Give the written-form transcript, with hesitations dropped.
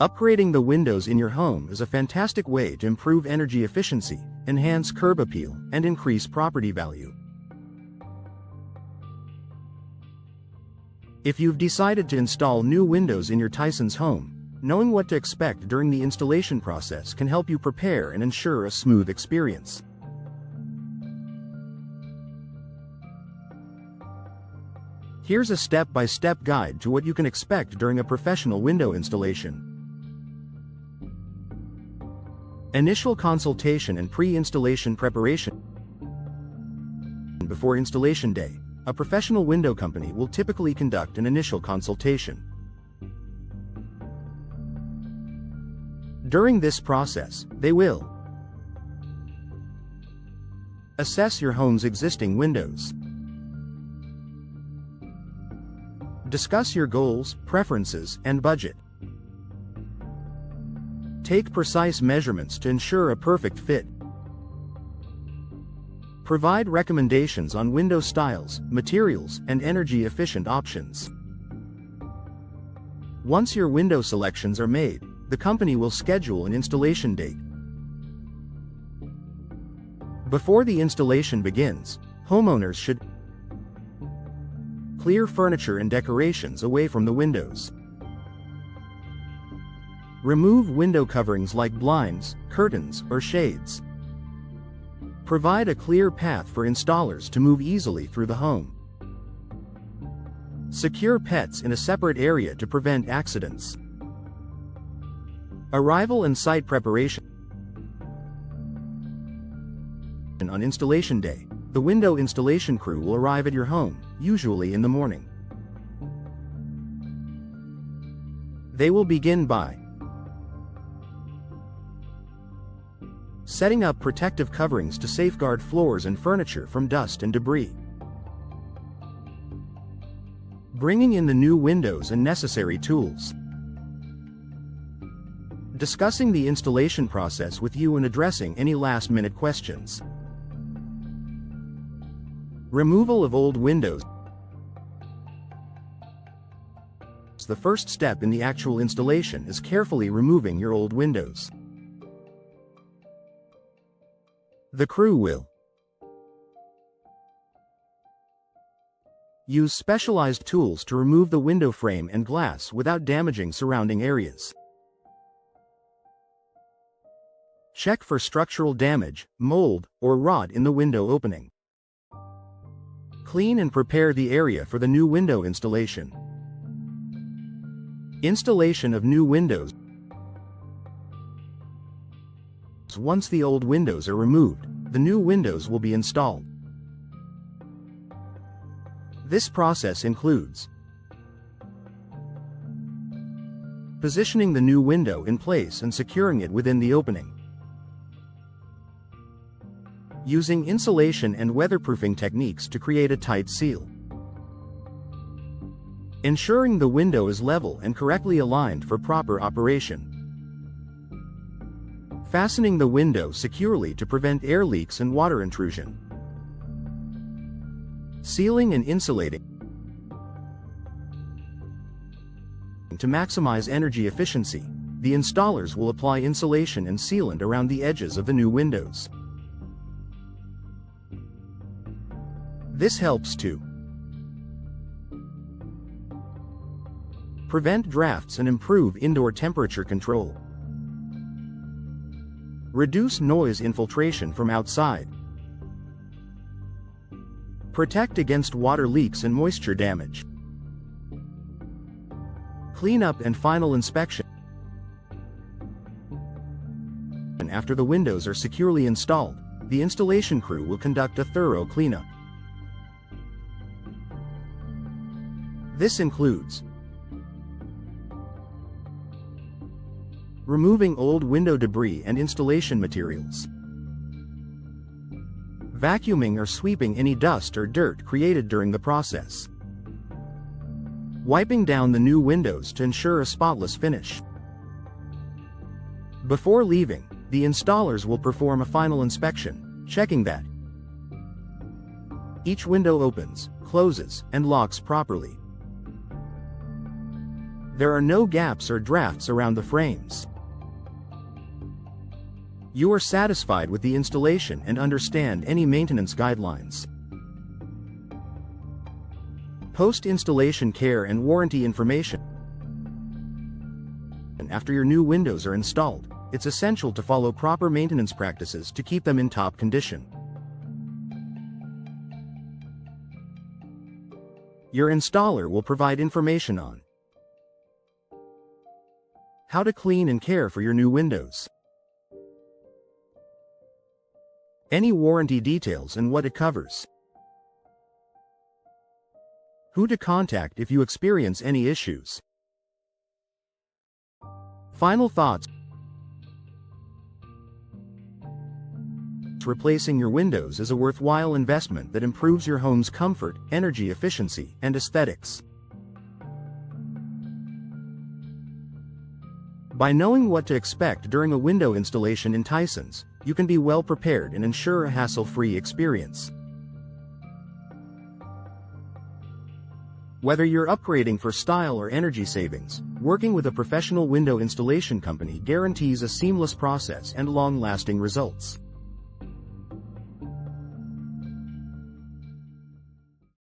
Upgrading the windows in your home is a fantastic way to improve energy efficiency, enhance curb appeal, and increase property value. If you've decided to install new windows in your Tysons home, knowing what to expect during the installation process can help you prepare and ensure a smooth experience. Here's a step-by-step guide to what you can expect during a professional window installation. Initial consultation and pre-installation preparation. Before installation day, a professional window company will typically conduct an initial consultation. During this process, they will assess your home's existing windows, discuss your goals, preferences, and budget, take precise measurements to ensure a perfect fit, provide recommendations on window styles, materials, and energy-efficient options. Once your window selections are made, the company will schedule an installation date. Before the installation begins, homeowners should clear furniture and decorations away from the windows. Remove window coverings like blinds, curtains, or shades. Provide a clear path for installers to move easily through the home. Secure pets in a separate area to prevent accidents. Arrival and site preparation. On installation day, the window installation crew will arrive at your home, usually in the morning. They will begin by setting up protective coverings to safeguard floors and furniture from dust and debris, bringing in the new windows and necessary tools, discussing the installation process with you and addressing any last-minute questions, removal of old windows. The first step in the actual installation is carefully removing your old windows. The crew will use specialized tools to remove the window frame and glass without damaging surrounding areas. Check for structural damage, mold, or rot in the window opening. Clean and prepare the area for the new window installation. Installation of new windows. Once the old windows are removed, the new windows will be installed. This process includes positioning the new window in place and securing it within the opening, using insulation and weatherproofing techniques to create a tight seal, ensuring the window is level and correctly aligned for proper operation, fastening the window securely to prevent air leaks and water intrusion, sealing and insulating. To maximize energy efficiency, the installers will apply insulation and sealant around the edges of the new windows. This helps to prevent drafts and improve indoor temperature control, reduce noise infiltration from outside, protect against water leaks and moisture damage, cleanup and final inspection. After the windows are securely installed, the installation crew will conduct a thorough cleanup. This includes removing old window debris and installation materials, vacuuming or sweeping any dust or dirt created during the process, wiping down the new windows to ensure a spotless finish. Before leaving, the installers will perform a final inspection, checking that each window opens, closes, and locks properly. There are no gaps or drafts around the frames. You are satisfied with the installation and understand any maintenance guidelines. Post-installation care and warranty information. After your new windows are installed, it's essential to follow proper maintenance practices to keep them in top condition. Your installer will provide information on how to clean and care for your new windows, any warranty details and what it covers, who to contact if you experience any issues. Final thoughts. Replacing your windows is a worthwhile investment that improves your home's comfort, energy efficiency, and aesthetics. By knowing what to expect during a window installation in Tysons, you can be well prepared and ensure a hassle-free experience. Whether you're upgrading for style or energy savings, working with a professional window installation company guarantees a seamless process and long-lasting results.